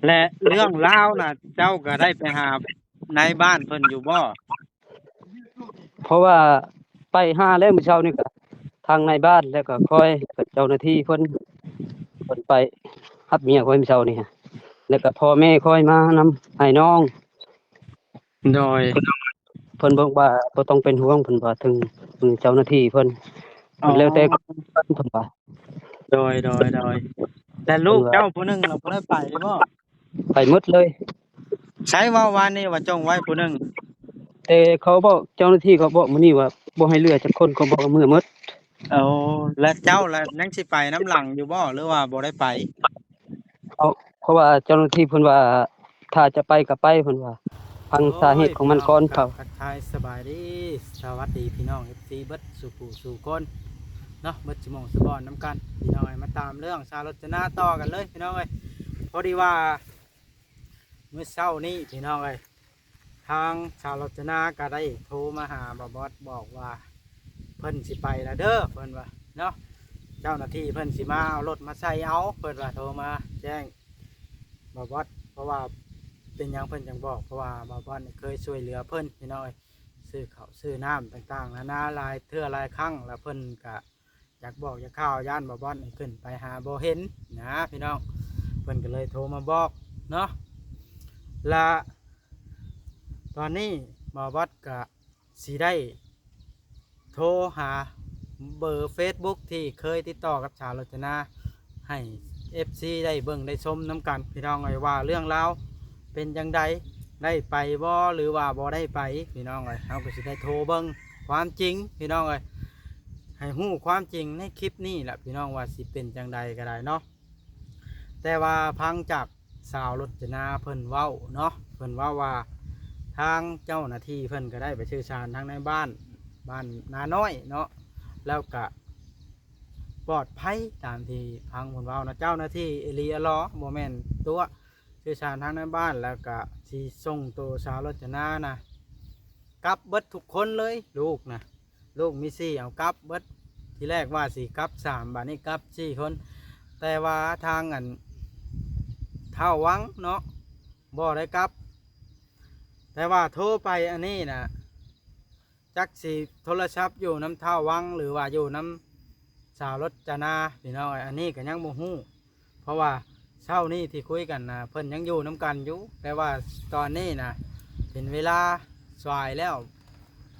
และเรื่องราวน่ะเจ้าก็ได้ไปหานายบ้านเพิ่นอยู่บ่เพราะว่าไปหาแล้วมื้อเช้านี่ก็ทางในบ้านแล้วก็คอยกับเจ้าหน้าที่เพิ่นไปรับเมียคอยมื้อเช้านี่ฮะแล้วก็พ่อแม่คอยมานำให้น้องโดยเพิ่นบอกว่าบ่ต้องเป็นห่วงเพิ่นว่าถึงเจ้าหน้าที่อ๋อเพิ่นแล้วแต่เพิ่นว่าโดยแต่ลูเพิ่นว่ากเจ้าผู้หนึงน่ะบ่ได้ไปบ่ไปหมดเลยใช้เว้าวานนี้ว่าจงไว้ผู้หนึงแต่เขาบอกเจ้าหน้าที่เขาบอกมื้อนี้ว่าบ่ให้เหลือจักคนเขาบอกว่ามื้อหมดเอาและเจ้าล่ะยังสิไปน้ำหลังอยู่บ่หรือว่าบ่ได้ไปเขาเพราะว่าเจ้าหน้าที่เพิ่นว่าถ้าจะไปก็ไปเพิ่นว่าฟังโอ้สาเหตุของยพี่น้องมันก่อนกับเขาทักทายสบายดีสวัสดีพี่น้อง FC เบิดสู่ผู้สู่คนเนาะเบิดชั่วโมงสะบอนน้ำกันพี่น้องเอ้ยมาตามเรื่องชาวรจนาต่อกันเลยพี่น้องเอ้ยพอดีว่ามื้อเช้านี้พี่น้องเอ้ยทางชาวรจนาก็ได้โทรมาหาบ่บอสบอกว่าเพิ่นสิไปแล้วเด้อเพิ่นว่าเนาะเจ้าหน้าที่เพิ่นสิมาเอารถมาใส่เอาเพิ่นว่าโทรมาแจ้งบ่บอสเพราะว่าเป็นหยังเพิ่นจังบอกเพราะว่าบ่บอสนี่เคยช่วยเหลือเพิ่นพี่น้องเอ้ยซื้อข้าวซื้อน้ำต่างๆนานาหลายเทื่อหลายครั้งแล้วเพิ่นก็อยากบอกอยากข่าวย่านบ่บอสนี่ขึ้นไปหาบ่เห็นนะพี่น้องเพิ่นก็เลยโทรมาบอกเนาะและตอนนี้บ่บอสก็สิได้โทรหาเบอร์ Facebook ที่เคยติดต่อกับชาวรจนาให้ FC ได้เบิ่งได้ชมน้ำกันพี่น้องเอ้ยว่าเรื่องราวเป็นจังใดได้ไปบ่หรือว่าบ่ได้ไปพี่น้องเอ้ยเฮาก็สิได้โทรเบิ่งความจริงพี่น้องเอ้ยให้ฮู้ความจริงในคลิปนี้แหละพี่น้องว่าสิเป็นจังใดก็ได้เนาะแต่ว่าพังจากสาวรจนาเพิ่นเว้าเนาะเพิ่นเว้าว่าทางเจ้าหน้าที่เพิ่นก็ได้ไปสื่อสารทางในบ้านนาน้อยเนาะแล้วก็ปลอดภัยตามที่พังเพิ่นเว้านะเจ้าหน้าที่เอลีอลอบ่แม่นตัวสื่อสารทางในบ้านแล้วก็สิส่งตัวสาวรจนานะกลับเบิดทุกคนเลยลูกนะลูกมี4เอากลับเบิดที่แรกว่าสิกลับ3บัดนี้กลับ4คนแต่ว่าทางอันเท่าวังเนาะบ่ได้กลับแต่ว่าโทรไปอันนี้นะจักสิโทรศัพท์อยู่น้ำเท่าวังหรือว่าอยู่น้ำสาวรจนาพี่น้องอันนี้ก็ยังบ่ฮู้เพราะว่าเช้านี้ที่คุยกันนะเพิ่นยังอยู่น้ำกันอยู่แต่ว่าตอนนี้นะเป็นเวลาสายแล้ว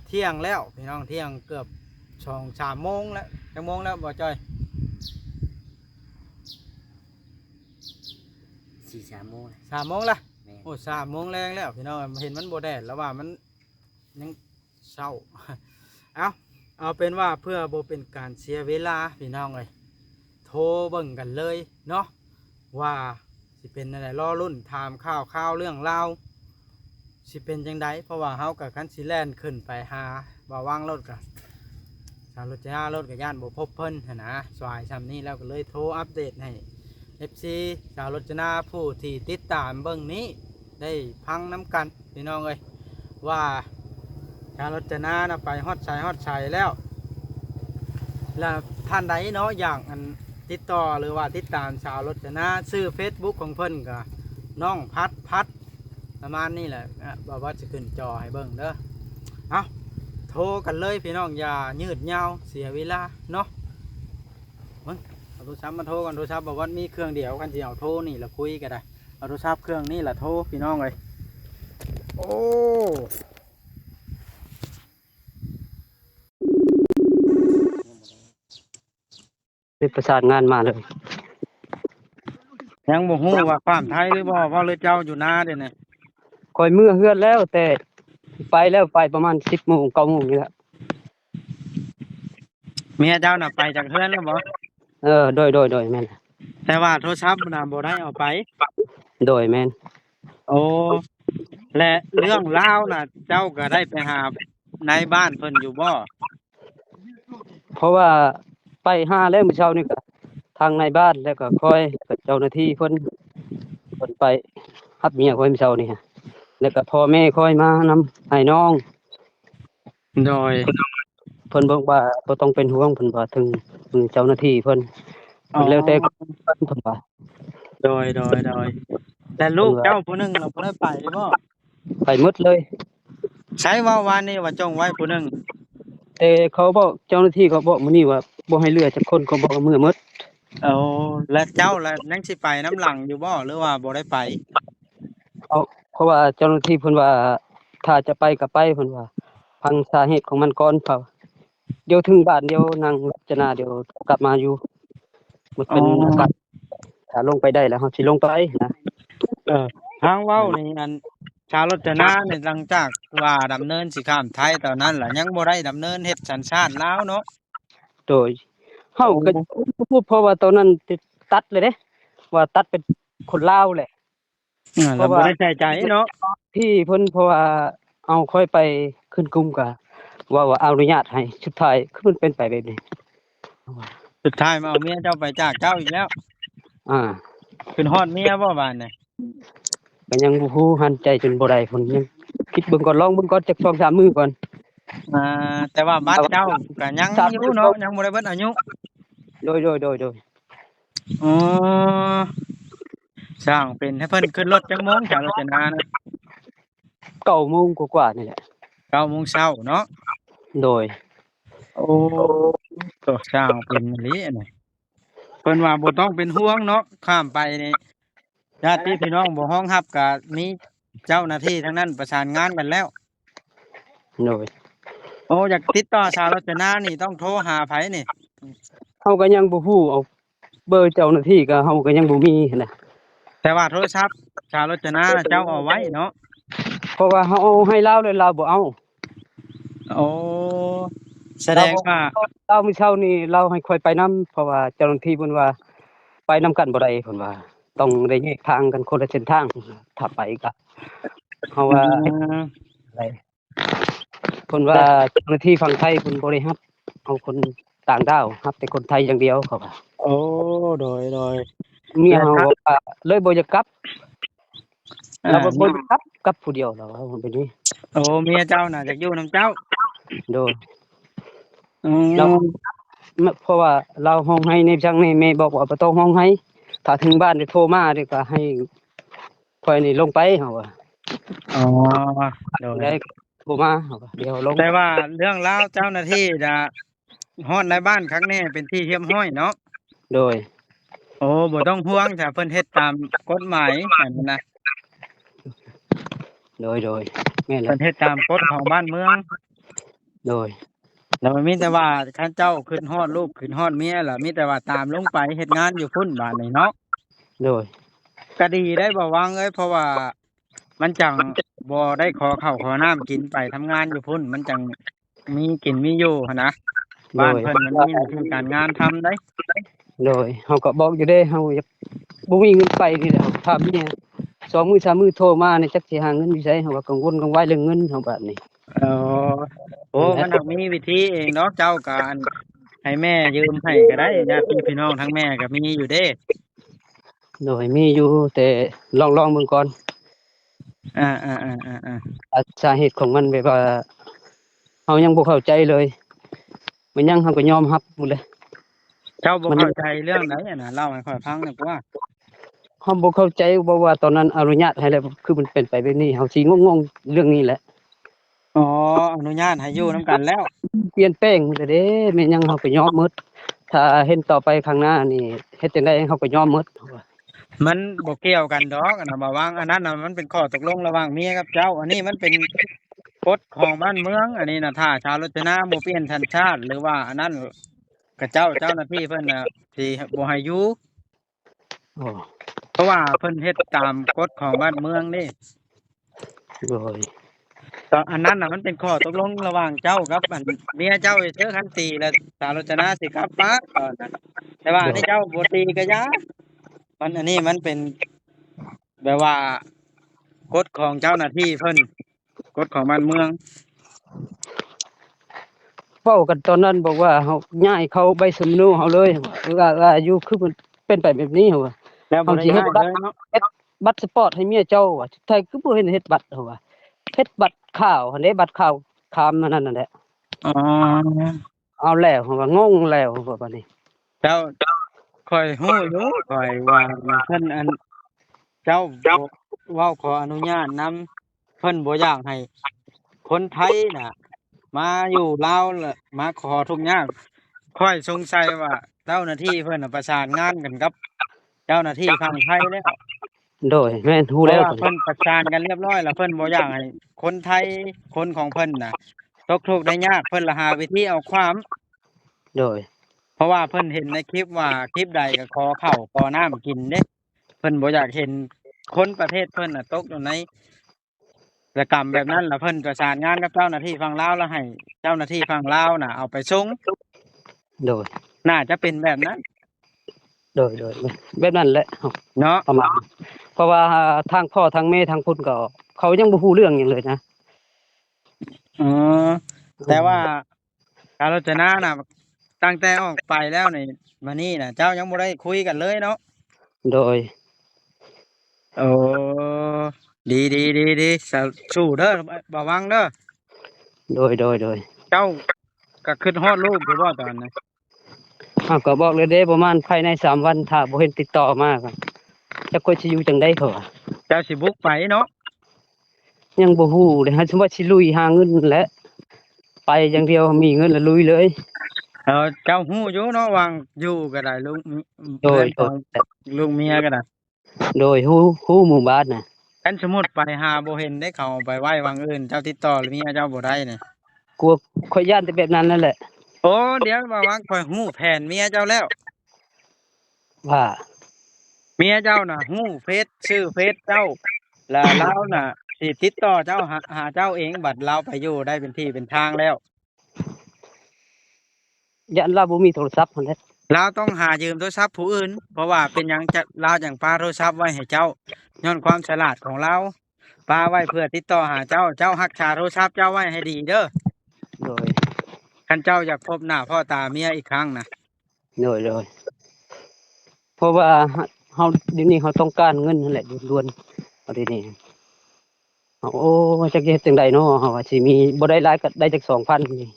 เที่ยงแล้วพี่น้องเที่ยงเกือบ2-3 โมงแล้วจังโมงแล้วบ่จอย4-3 โมงนะ3 โมงละแม่นโอ้3 โมงแรงแล้วพี่น้องเห็นมันบ่แดดแล้วว่ามันยังเช้า เอาเป็นว่าเพื่อโบเป็นการเสียเวลาพี่น้องเลยโทรเบิ่งกันเลยเนาะว่าสิเป็นอะไรรอรุ่นถามข่าวเรื่องราวสิเป็นจังไดเพราะว่าเฮากับคันสิแลนขึ้นไปหาบ่าวางรถกับสาวรถจะหารถกับย่านบ่พบเพิ่นหั้นนะสายซ้ำนี้แล้วก็เลยโทรอัปเดตให้ FC สาวรถจนาผู้ที่ติดตามเบิ่งนี้ได้พังน้ำกันพี่น้องเลยว่าสาวรถจนานะไปฮอดชายแล้ว แล้วท่านใดเนาะอย่างอันติดต่อหรือว่าติดตามชาวรจนาชื่อ Facebook ของเพิ่นก็น้องพัดประมาณนี้แหละบอกว่าจะขึ้นจอให้เบิ่งเด้อเอาโทรกันเลยพี่น้องอย่ายืดยาวเสียเวลาเนาะมึงเอาโทรศัพท์มาโทรกันโทรศัพท์บอกว่ามีเครื่องเดียวกันสิเอาโทรนี่ละคุยกันได้เอาโทรศัพท์เครื่องนี้ละโทรพี่น้องเลยโอ้ได้ประสานงานมาเลย ยังบ่ฮู้ว่าความไทยหรือบ่ว่าเลยเจ้าอยู่นาเด้เนี่ย คอยมื้อเฮือนแล้วแต่ไปแล้วไปประมาณ10โมง9โมงนี่แหละเมียเจ้าน่ะไปจากเฮือนแล้วบ่ โดยแม่นแต่ว่าโทรศัพท์น่ะบ่ได้เอาไปโดยแม่นโอ้และเรื่องราวน่ะเจ้าก็ได้ไปหานายบ้านเพิ่นอยู่บ่เพราะว่าไปหาแล้วมื้อเช้านี่ก็ทางในบ้านแล้วก็คอยกับเจ้าหน้าที่เพิ่นไปรับเมียคอยมื้อเช้านี่ฮะแล้วก็พ่อแม่คอยมานำให้น้องโดยเพิ่นบอกว่าบ่ต้องเป็นห่วงเพิ่นว่าถึงเจ้าหน้าที่เพิ่นอ๋อแล้วแต่เพิ่นว่าโดย แต่ลูกเจ้าผู้หนึงเราบ่ได้ไปบ่ ไปหมดเลย ใช้เว้าวานนี้ว่าจงไว้ผู้หนึง แต่เขาบอกเจ้าหน้าที่เขาบอกมื้อนี้ว่าบ่ให้เรือจักคนเขาบอกว่ามื้อหมด เอาแล้วเจ้าแล้วยังสิไปน้ำหลังอยู่บ่หรือว่าบ่ได้ไป เขาเพราะว่าเจ้าหน้าที่เพิ่นว่าถ้าจะไปก็ไปเพิ่นว่าฟังสาเหตุของมันก่อนเขาเดี๋ยวถึงบ้านเดี๋ยวนั่งรถจะนาเดี๋ยวกลับมาอยู่มันเป็นอากาศถ้าลงไปได้แล้วเฮาสิลงไปนะ ทางเว้านี่อันชาวรจนาเนี่ยหลังจากว่าดำเนินสิข้ามไทยตอนนั้นล่ะยังบ่ได้ดำเนินเฮ็ดสัญชาติลาวเนาะ โดยเฮาก็พูดเพราะว่าตอนนั้นติดตัดเลยเด้ว่าตัดเป็นคนลาวแหละ เราบ่ได้ใส่ใจเนาะ ที่เพิ่นเพราะว่าเอาค่อยไปขึ้นกรุงก็ว่าอนุญาตให้สุดท้ายคือมันเป็นไปแบบนี้ สุดท้ายมาเอาเมียเจ้าไปจากเจ้าอีกแล้ว อ่า ขึ้นฮอดเมียบ่บานนี่ ก็ยังบ่ฮู้หันใจจนบ่ได้พุ่นยังคิดเบิ่งก่อนลองเบิ่งก่อนจัก 2-3 มื้อก่อน แต่ว่าบัตรเจ้าก็ยังอยู่เนาะยังบ่ได้เบิดอายุ โดยอ๋อสร้างเป็นให้เพิ่นขึ้นรถจักโมงชาวรจนานะ 9 โมงกว่าๆนี่แหละ 9 โมงเช้าเนาะ โดย โอ้ตัวสร้างเป็นอีหลีอันนี้เพิ่นว่าบ่ต้องเป็นห่วงเนาะข้ามไปนี่ญาติพี่น้องบ่ฮ้องรับก็มีเจ้าหน้าที่ทั้งนั้นประสานงานกันแล้ว โดย โอ้อยากติดต่อชาวรจนานี่ต้องโทรหาไผนี่ เฮาก็ยังบ่ฮู้เอาเบอร์เจ้าหน้าที่ก็เฮาก็ยังบ่มีนะ แต่ว่าโทรศัพท์ชาวรจนาน่ะเจ้าเอาไว้เนาะ เพราะว่าเฮาเอาให้ลาวแล้วลาวบ่เอา โอ้แสดงว่า ลาวมื้อเช้านี่ลาวให้ค่อยไปนํเพราะว่าเจ้าหน้าที่เพิ่นว่าไปนํกันบ่ได้เพิ่นว่าต้องได้แยกทางกันคนละเส้นทางถ้าไปก็เฮาว่าอะไรเพิ่นว่าเจ้าหน้าที่ฝั่งไทยเพิ่นบ่ได้รับเอาคนต่างดาวรับแต่คนไทยอย่างเดียวเขาว่า โอ้โดย เมียเฮาบอกว่าเลยบ่อยากกลับ อ่า เราบ่อยากกลับผู้เดียวเราว่ามันเป็นนี้ โอ้เมียเจ้าน่ะอยากอยู่นํเจ้า โดย อืม เราเพราะว่าเราห้องให้ในจังนี่แม่บอกว่าบ่ต้องห้องให้ถ้าถึงบ้านได้โทรมาเดี๋ยวก็ให้ค่อยนี่ลงไปเฮาว่า อ๋อโดย ได้โทรมาเฮาว่าเดี๋ยวลง แต่ว่าเรื่องราวเจ้าหน้าที่จะฮอดในบ้านครั้งนี้เป็นที่เรียบร้อยเนาะ โดย โอ้บ่ต้องห่วงถ้าเพิ่นเฮ็ดตามกฎหมายอันนั้นนะ โดยแม่นแห เพิ่ ละ นเฮ็ดตามกฎของบ้านเมือง โดย แล้วมันมีแต่ว่าคันเจ้าขึ้นฮอดลูกขึ้นฮอดเมียล่ะมีแต่ว่าตามลงไปเฮ็ดงานอยู่พุ่นบ้านนี่เนาะ โดย ก็ดีได้บ่วางเอ้ยเพราะว่ามันจังบ่ได้ขอข้าวขอน้ำกินไปทำงานอยู่พุ่นมันจังมีกินมีอยู่หั้นนะ โด บ้าน ย เพิ่นมันมีหน้าที่การงานทำได้ โดยเฮาก็บอกอยู่เด้เฮาอยากบ่มีเงินไปนี่แหละถ้าเมีย2 มื้อ 3 มื้อโทรมานี่จักสิหาเงินอยู่ไสเฮาก็กังวลกังวายเรื่องเงินเฮาบัดนี้ เออโอ้มันต้องมีวิธีเองเนาะเจ้าการให้แม่ยืมให้ก็ได้ญาติพี่น้องทั้งแม่ก็มีอยู่เด้ โดยมีอยู่แต่ลองเบิ่งก่อน อ่า สาเหตุของมันแบบว่าเฮายังบ่เข้าใจเลย มันยังเฮาก็ยอมรับหมดเลย เจ้าบ่เข้าใจเรื่องไหนอะนะเล่าให้ข้อยฟังหน่อยว่า เฮาบ่เข้าใจบ่ว่าตอนนั้นอนุญาตให้แล้วคือมันเป็นไปแบบนี้เฮาสิงงๆเรื่องนี้แหละ อ๋ออนุญาตให้อยู่นํกันแล้ว เปลี่ยนแปลงหมดเลยเด้แม่นยังเฮาก็ยอมหมดถ้าเห็นต่อไปข้างหน้านี่เฮ็ดจังได๋เฮาก็ยอมหมด มันบ่เกี่ยวกันดอกอันน่ะมาวางอันนั้นน่ะมันเป็นข้อตกลงระหว่างเมียกับเจ้า อันนี้มันเป็นกฎของบ้านเมือง อันนี้น่ะถ้าชาวรจนาบ่เปลี่ยนสัญชาติหรือว่าอันนั้นก็เจ้าหน้าที่เพิ่นน่ะสิบ่ให้อยู่ อ๋อ เพราะว่าเพิ่นเฮ็ดตามกฎของบ้านเมืองนี่ โดย ตอนอันนั้นน่ะมันเป็นข้อตกลงระหว่างเจ้ากับอันเมียเจ้าเฉยๆคันตีแล้วสาวรจนาสิกลับปะตอนนั้นแต่ว่าอันนี้เจ้าบ่ตีก็อยามันอันนี้มันเป็นแบบว่ากฎของเจ้าหน้าที่เพิ่นกฎของบ้านเมือง เว้ากันตอนนั้นบอกว่าเฮาย้ายเข้าใบสำเนาเฮาเลยว่าอยู่คือมันเป็นไปแบบนี้เฮาว่า แล้วบ่ได้ย้ายเลยเนาะ เฮ็ดบัตรสปอร์ตให้เมียเจ้าว่าสุดท้ายคือบ่เห็นเฮ็ดบัตรเฮาว่าเฮ็ดบัตรข้าวหั่นเด้บัตรข้าวคามอันนั้นนั่นแหละ อ๋อ เอาแล้วเฮาว่างงแล้วเฮาว่าบัดนี้ เจ้าค่อยฮู้อยู่ค่อยว่าเพิ่นอัน เจ้าบ่เว้าขออนุญาตนำเพิ่นบ่อยากให้คนไทยน่ะมาอยู่ลาวแล้วมาขอทุกข์ยากค่อยสงสัยว่าเจ้าหน้าที่เพิ่นน่ะประสานงานกันกับเจ้าหน้าที่ฝั่งไทยแล้ว โดยแม่นฮู้เพราะแล้วว่าเพิ่นประสานกันเรียบร้อยแล้วเพิ่นบ่อยากให้คนไทยคนของเพิ่นน่ะตกทุกข์ได้ยากเพิ่นละหาวิธีเอาความ โดยเพราะว่าเพิ่นเห็นในคลิปว่าคลิปใดก็ขอข้าวขอน้ำกินเด้เพิ่นบ่อยากเห็นคนประเทศเพิ่นน่ะตกอยู่ในกิจกรรมแบบนั้นแล้วเพิ่นประสานงานกับเจ้าหน้าที่ฝั่งลาวแล้วให้เจ้าหน้าที่ฝั่งลาวน่ะเอาไปส่งโดยน่าจะเป็นแบบนั้นโดยแบบนั้นแหละเนาะประมาณเพราะว่าทางพ่อทางแม่ทางพุ่นก็เขายังบ่ฮู้เรื่องหยังเลยนะอ๋อแต่ว่าการรจนาน่ะตั้งแต่ออกไปแล้วนี่มานี่น่ะเจ้ายังบ่ได้คุยกันเลยเนาะ โดยโอ้ดีสาสู้เด้อบ่วังเด้อโดยเจ้าก็ขึ้นฮอดลูกอยู่บ่ตอนนั้นอ้าวก็บอกเลยเด้ประมาณภายใน3วันถ้าบ่เห็นติดต่อมาก็จักค่อยสิอยู่จังได๋เขาว่าเจ้าสิบุกไปเนาะยังบ่ฮู้เลยฮะสมมุติสิลุยหาเงินนั่นแหละไปอย่างเดียวมีเงินแล้วลุยเลย เจ้าฮู้อยู่เนาะวางอยู่ก็ได้ลูกโดยเพื่อนของลูกเมียก็ได้ฮู้หมู่บ้านน่ะคันสมมุติไปหาบ่เห็นได้เขาเอาไปไว้วางอื่นเจ้าติดต่อเมียเจ้าบ่ได้นี่กลัวข่อยย้านแต่แบบนั้นนั่นแหละโอ้เดี๋ยวบ่วังข่อยฮู้แผนเมียเจ้าแล้วว่าเมียเจ้าน่ะฮู้เฟซชื่อเฟซเจ้าแล้วเราน่ะสิติดต่อเจ้าหาเจ้าเองบัดเราไปอยู่ได้เป็นที่เป็นทางแล้ว ย้านเราบ่มีโทรศัพท์หั่นแหละเราต้องหายืมโทรศัพท์ผู้อื่นเพราะว่าเป็นหยังจะเราจังปาโทรศัพท์ไว้ให้เจ้าย้อนความฉลาดของเราปาไว้เพื่อติดต่อหาเจ้ารักษาโทรศัพท์เจ้าไว้ให้ดีเด้อโดยคันเจ้าอยากพบหน้าพ่อตาเมียอีกครั้งนะโดยเพราะว่าเฮาเดี๋ยวนี้เฮาต้องการเงินนั่นแหละด่วนๆเอาเดี๋ยวนี้โอ้จักสิเฮ็ดจังไดเนาะเฮาว่าสิมีบ่ได้หลายก็ได้จัก 2,000นี่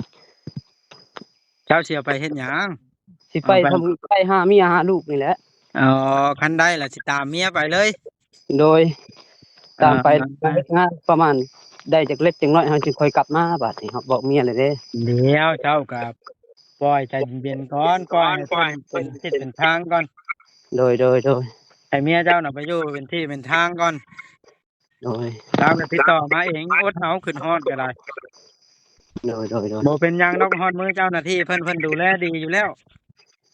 เจ้าเสียไปเฮ็ดหยังสิไปทำไปหาเมียหาลูกนี่แหละอ๋อคันได้ล่ะสิตามเมียไปเลยโดยตามไปอ่าเฮ็ดงานประมาณได้จักเล็กจักน้อยเฮาจึงค่อยกลับมาบัดนี้เฮาบอกเมียเลยเด้เดี๋ยวเจ้ากับปล่อยใจเย็นๆก่อนปล่อยให้เพิ่นเป็นทิศเป็นทางก่อนโดยให้เมียเจ้าน่ะไปอยู่เป็นที่เป็นทางก่อนโดยตามก็ติดต่อมาเองอดเอาขึ้นฮอดก็ได้โดยบ่เป็นหยังดอกฮอดมือเจ้าหน้าที่เพิ่นดูแลดีอยู่แล้ว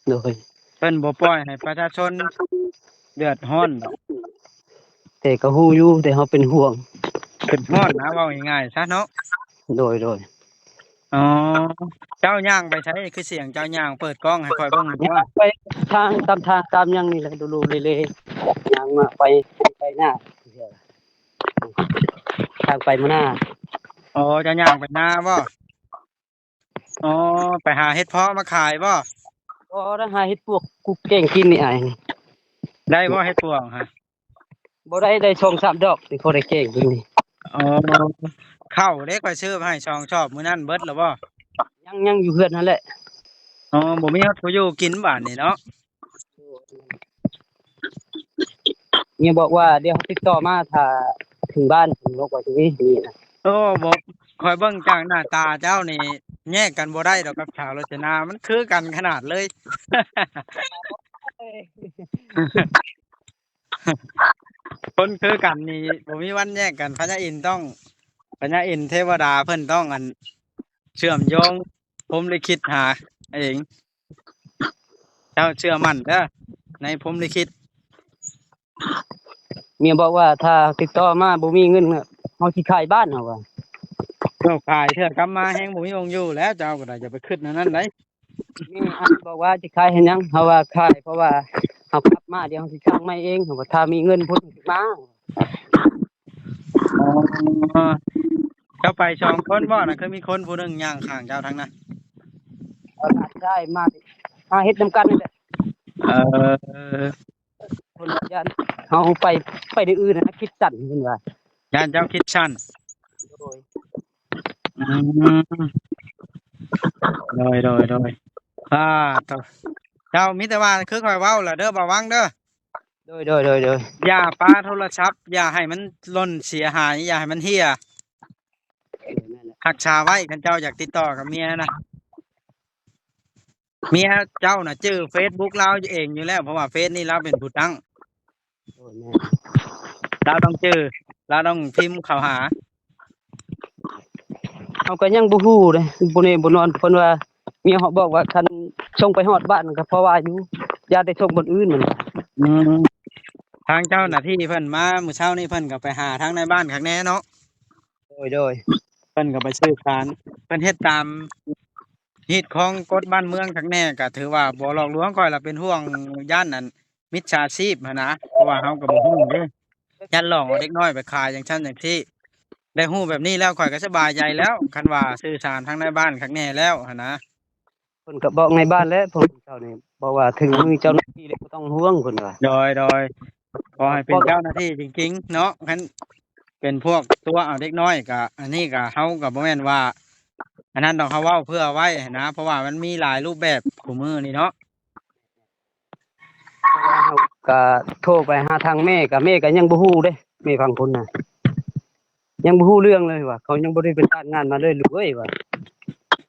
โดยเพิ่นบ่ปล่อยให้ประชาชนเดือดร้อนดอกแต่ก็ฮู้อยู่แต่เฮาเป็นห่วงขึ้นฮอดนะเว้าง่ายๆซะเนาะโดยอ๋อเจ้าย่างไปไสคือเสียงเจ้าย่างเปิดกล้องให้ข้อยเบิ่งหน่อยย่างว่าไปทางตามหยังนี่แหละดูๆเลๆย่างมาไปหน้าทางไปมาหน้าอ๋อเจ้าย่างไปนาบ่อ๋อไปหาเห็ดเพาะมาขายบ่บ่ได้หาเฮ็ดพวกกุแกงกินนี่อ้ายนี่ได้บ่เห็ดปวงฮะบ่ได้2-3ดอกนี่พอได้แกงกินนี่อ๋อข้าวเด้ข้อยซื้อมาให้2ชอบมื้อนั้นเบิดแล้วบ่ยังอยู่เฮือนนั่นแหละอ๋อบ่มีฮอดผู้อยู่กินบาดนี้เนาะเมียบอกว่าเดี๋ยวเขาติดต่อมาถ้าถึงบ้านถึงบอกว่าสิมีนี่นะโอ้บ่ข้อยเบิ่งจากหน้าตาเจ้านี่แยกกันบ่ได้ดอกกับชาวรจนามันคือกันขนาดเลย คนคือกันนี่บ่มีวันแยกกันพญาอินทร์ต้องพญาอินทร์เทวดาเพิ่นต้องเชื่อมโยงพรหมลิขิตหาเองเจ้าเชื่อมั่นเด้อในพรหมลิขิตเมียบอกว่าถ้าติดต่อมาบ่มีเงินน่ะเฮาสิขายบ้านเฮาว่าเจ้าขายเทื่อกลับมาแฮงบ่มีวงอยู่แล้วเจ้าก็ได้อย่าไปคิดอันนั้นได้มีอันบอกว่าสิขายเฮ็ดหยังเฮาว่าขายเพราะว่าเฮากลับมาเดี๋ยวเฮาสิสร้างใหม่เองเฮาว่าถ้ามีเงินพุ่นสิมาอ๋อเจ้าไป2คนบ่น่ะคือมีคนผู้หนึงย่างข้างเจ้าทั้งนั้นเอาล่ะได้มาเฮ็ดนำกันนี่แหละเออคนละย่านเฮาไปได้อื่นนะคิดสั้นเพิ่นว่าย่านเจ้าคิดสั้นโดยอืมโดยอ่าเจ้ามีแต่ว่าคือข้อยเว้าล่ะเด้อบ่วังเด้อ โดยอย่าปาโทรศัพท์อย่าให้มันหล่นเสียหายอย่าให้มันเหี่ยนั่นแหละรักษาไว้คันเจ้าอยากติดต่อกับเมียนะเมียเจ้าน่ะชื่อ Facebook เราเองอยู่แล้วเพราะว่าเฟซนี่เราเป็นผู้ตั้งโอ้แม่เราต้องชื่อเราต้องพิมพ์เข้าหาเขาก็ยังบ่ฮู้เลยบ่แน่บ่นอนเพิ่นว่าเมียเขาบอกว่าคันส่งไปฮอดบ้านก็เพราะว่าอยู่อย่าได้ส่งคนอื่นนั่นอืมทางเจ้าหน้าที่เพิ่นมามื้อเช้านี้เพิ่นก็ไปหาทางในบ้านข้างแน่เนาะโดยเพิ่นก็ไปสื่อสารเพิ่นเฮ็ดตามฮีตของกฎบ้านเมืองข้างแน่ก็ถือว่าบ่หลอกลวงค่อยล่ะเป็นห่วงย่านนั้นมิจฉาชีพหั้นนะเพราะว่าเฮาก็บ่ฮู้เด้ย่านหลอกเอาเด็กน้อยไปขายอย่างชั้นอย่างที่ได้ฮู้แบบนี้แล้วข่อยก็สบายใจแล้วคันว่าสื่อสารทางในบ้านข้างแน่แล้วหั้นนะ เพิ่นก็บอกในบ้านแล้วผมเจ้านี่บอกว่าถึงมือเจ้าหน้าที่แล้วบ่ต้องห่วงเพิ่นว่าโดยขอให้พอเป็นเจ้าหน้าที่จริงๆเนาะคันเป็นพวกตัวเอาเด็กน้อยก็อันนี้ก็เฮาก็บ่แม่นว่าอันนั้นดอกเขาเว้าเพื่อไว้นะเพราะว่ามันมีหลายรูปแบบคู่มือนี่เนาะเราก็โทรไปหาทางแม่ก็แม่ก็ยังบ่ฮู้เด้แม่ฟังพุ่นน่ะยังบ่ฮู้เรื่องเลยว่าเขายังบ่ได้ไปจ้างงานมาเลยลูกเอ้ยว่า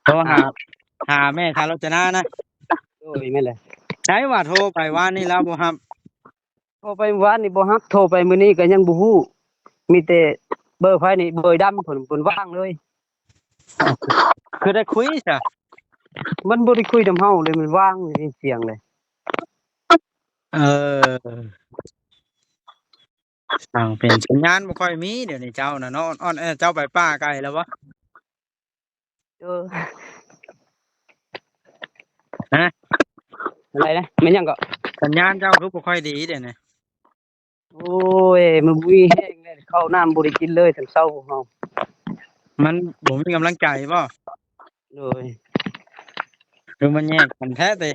โทรหาแม่ทารจนานะโอ้ยแม่นแหละใช้ว่าโทรไปว่านี่แล้วบ่รับโทรไปเมื่อวานนี่บ่รับโทรไปมื้อนี้ก็ยังบ่ฮู้มีแต่เบอร์ไผนี่เบอร์ดำเพิ่นว่างเลยคือได้คุยจ้ะมันบ่ได้คุยนำเฮาเลยมันว่างเสียงเลยเออสั่งเป็นสัญญาณบ่ค่อยมีเดี๋ยวนี้เจ้าน่ะเนาะอ้อนแอเจ้าไปป่าไกลแล้วบ่เออฮะอะไรนะแม่นหยังก็สัญญาณเจ้าคือบ่ค่อยดีเดี๋ยวนี้โอ้ยมันบ่มีแฮงเลยข้าวน้ำบ่ได้กินเลยทั้งเช้าเฮามันบ่มีกำลังใจบ่โดยคือมันแยกกันแท้เด้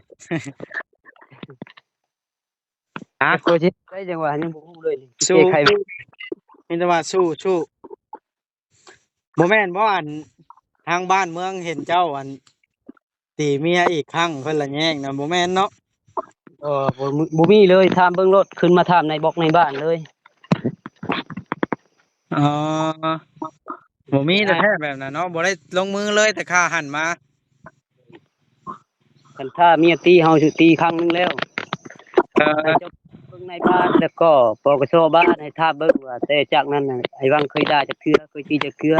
ฮะแต่ก็สิได้จังว่ายังบ่ฮู้เลยสู้แก้ไขมีแต่ว่าสู้บ่แม่นบ่อันทางบ้านเมืองเห็นเจ้าอันตีเมียอีกครั้งเพิ่นละแยงนะบ่แม่นเนาะบ่มีเลยถามเบิ่งรถขึ้นมาถามในบล็อกในบ้านเลยอ๋อบ่มีแต่แท้แบบนั้นเนาะบ่ได้ลงมือเลยแต่ข้าหันมาคันถ้าเมียตีเฮาสิตีครั้งหนึงแล้วเอให้อเจ้าเบิ่งในบ้านแล้วก็ปกสบ้านให้ท่าเบิ่งว่าแต่จากนั้นน่ะไอ้วังเคยด่าจักเทื่อเคยตีจักเทื่อ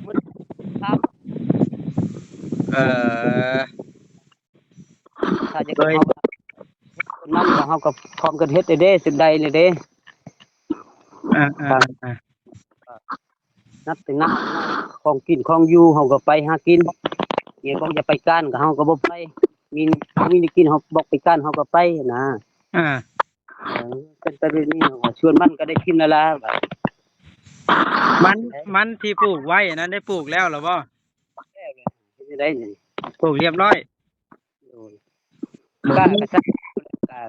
มันถามเออถ้าจะเคยเฮาคนนั้นก็เฮาก็พร้อมกันเฮ็ดได้เด้สึกใดเลยเด้อานับถึงนับของกินของอยู่เฮาก็ไปหากินเมียบอกอย่าไปก้านก็เฮาก็บ่ไปมีมีได้กินเฮาบอกไปก้านเฮาก็ไปนะอาเป็นไปแบบนี้ชวนมันก็ได้กินแล้วล่ะมันมันที่ปลูกไว้อันนั้นได้ปลูกแล้วเหรอบ่สิได้นี่ปลูกเรียบร้อยโอ้ยบ่กล้ามีก็ซักกล้า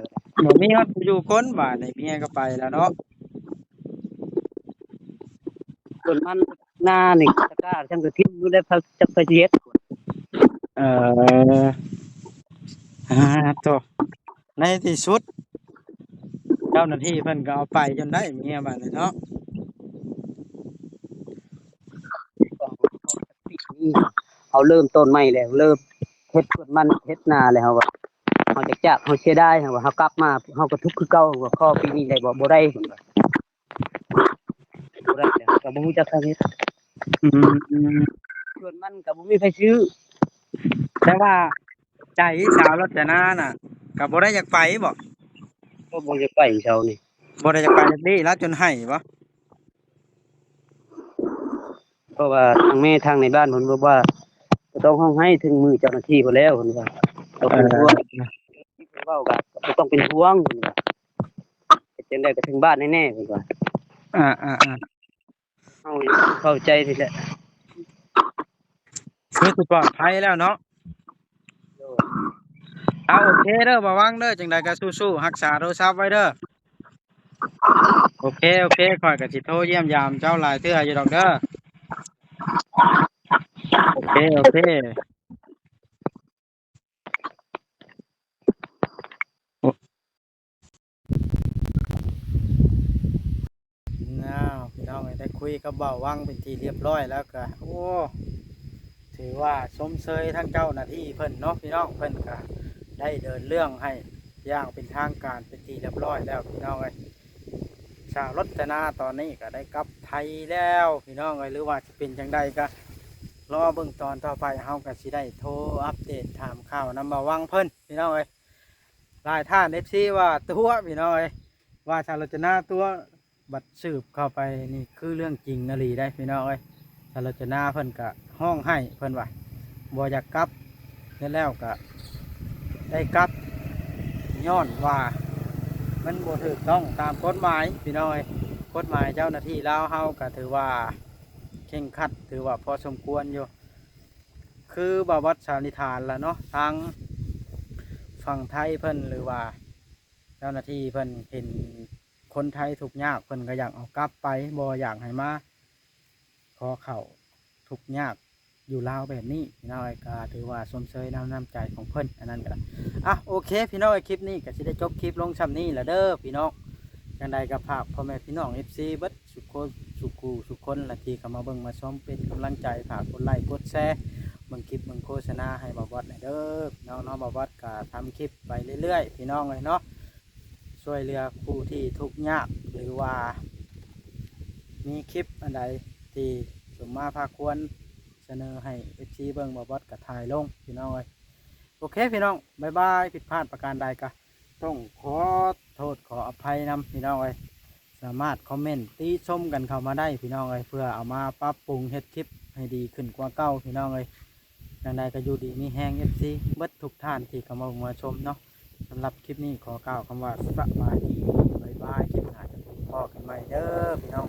บ่มีฮอดผู้อยู่คนบาดนี้เมียก็ไปแล้วเนาะส่วนมันหน้านี่ตะกร้าจังก็ทิ้งอยู่แล้วจักไปสิเฮ็ดเอออาโตในที่สุดเจ้าหน้าที่เพิ่นก็เอาไปจนได้เมียบาดนี้เนาะเอาเริ่มต้นใหม่แล้วเริ่มเฮ็ดสวนมันเฮ็ดนาแล้วเฮาก็เฮาจักจากเฮาเสียดายเฮาว่าเฮากลับมาเฮาก็ทุกข์คือเก่าว่าข้อปีนี้ได้บ่ได้บ่ได้แล้วก็บ่ฮู้จักทางเฮ็ดอืมส่วนมันก็บ่มีไผซื้อแต่ว่าใจสาวรจนาน่ะก็บ่ได้อยากไปบ่ก็บ่อยากไปเช้านี่บ่ได้อยากไปจักดีแล้วจนให้บ่เพราะว่าทางแม่ทางในบ้านเพิ่นบอกว่าก็ต้องร้องให้ถึงมือเจ้าหน้าที่พุ่นแล้วเพิ่นว่าต้องเเป็นห่วงออเว้าก็บ่ต้องเป็นห่วงเพิ่นว่าเฮ็ดจั่งใดก็ถึงบ้านแน่ๆเพิ่นว่าอาๆเฮาเข้าใจนี่แหละๆคือสิปลอดภัยแล้วเนาะเอาโอเคเด้อบ่วังเด้อจังใดก็สู้ๆรักษาโทรศัพท์ไว้เด้อโอเคข้อยก็สิโทรเยี่ยมยามเจ้าหลายเทื่ออยู่ดอกเด้อโอเค คุยกับเบาวังเป็นที่เรียบร้อยแล้วก็โอ้ถือว่าชมเชยทั้งเจ้าหน้าที่เพิ่นเนาะพี่น้องเพิ่นก็ได้เดินเรื่องให้อย่างเป็นทางการเป็นที่เรียบร้อยแล้วพี่น้องเอ้ยชาวรถนาตอนนี้ก็ได้กลับไทยแล้วพี่น้องเอ้ยหรือว่าจะเป็นจังใดก็รอเบิ่งตอนต่อไปเฮาก็สิได้โทรอัปเดตถามข่าวนำมาวังเพิ่นพี่น้องเอ้ยหลายท่าน FC ว่าตัวพี่น้องเอ้ยว่าชาวรถนาตัวบัดสืบเข้าไปนี่คือเรื่องจริงนลีได้พี่น้องเอ้ยชาวรถนาเพิ่นก็ห้องให้เพิ่นว่าบ่อยากกลับแล้วก็ได้กลับย้อนว่ามันบ่ถูกต้องตามกฎหมายพี่น้องเอ้ยกฎหมายเจ้าหน้าที่ลาวเฮาก็ถือว่าเคร่งครัดถือว่าพอสมควรอยู่คือบวัดสานิทานละเนาะทางฝั่งไทยเพิ่นหรือว่าเจ้าหน้าที่เพิ่นเห็นคนไทยทุกข์ยากเพิ่นก็อยากเอากลับไปบ่อยากให้มาขอเข้าทุกข์ยากอยู่ลาวแบบนี้พี่น้องก็ถือว่าสมเชยน้ำใจของเพิ่นอันนั้นก็อ่ะโอเคพี่น้องคลิปนี้ก็สิได้จบคลิปลงซ้ำนี้ละเด้อพี่น้องจังใดก็ฝากพ่อแม่พี่น้อง FC เบิดสุขคนละที่เข้ามาเบิ่งมาชมเป็นกำลังใจฝากกดไลค์กดแชร์เบิ่งคลิปเบิ่งโฆษณาให้บ่าวบอสหน่อยเด้อพี่น้องเนาะบ่าวบอสก็ทำคลิปไปเรื่อยๆพี่น้องเลยเนาะช่วยเหลือผู้ที่ทุกข์ยากหรือว่ามีคลิปอันใดที่สมมาภาควรเสนอให้ FC เบิ่งบ่าวบอสก็ถ่ายลงพี่น้องเลยโอเคพี่น้องบ๊ายบายผิดพลาดประการใดก็ต้องขอโทษขออภัยนำพี่น้องเลยสามารถคอมเมนต์ติชมกันเข้ามาได้พี่น้องเลยเพื่อเอามาปรับปรุงเฮ็ดคลิปให้ดีขึ้นกว่าเก่าพี่น้องเลยจังใดก็อยู่ดีมีแฮง FC เบิดทุกท่านที่เข้ามาชมเนาะสำหรับคลิปนี้ขอกล่าวคำว่าสบายดีบ๊ายบายคลิปหน้าจะพบกันใหม่เด้อพี่น้อง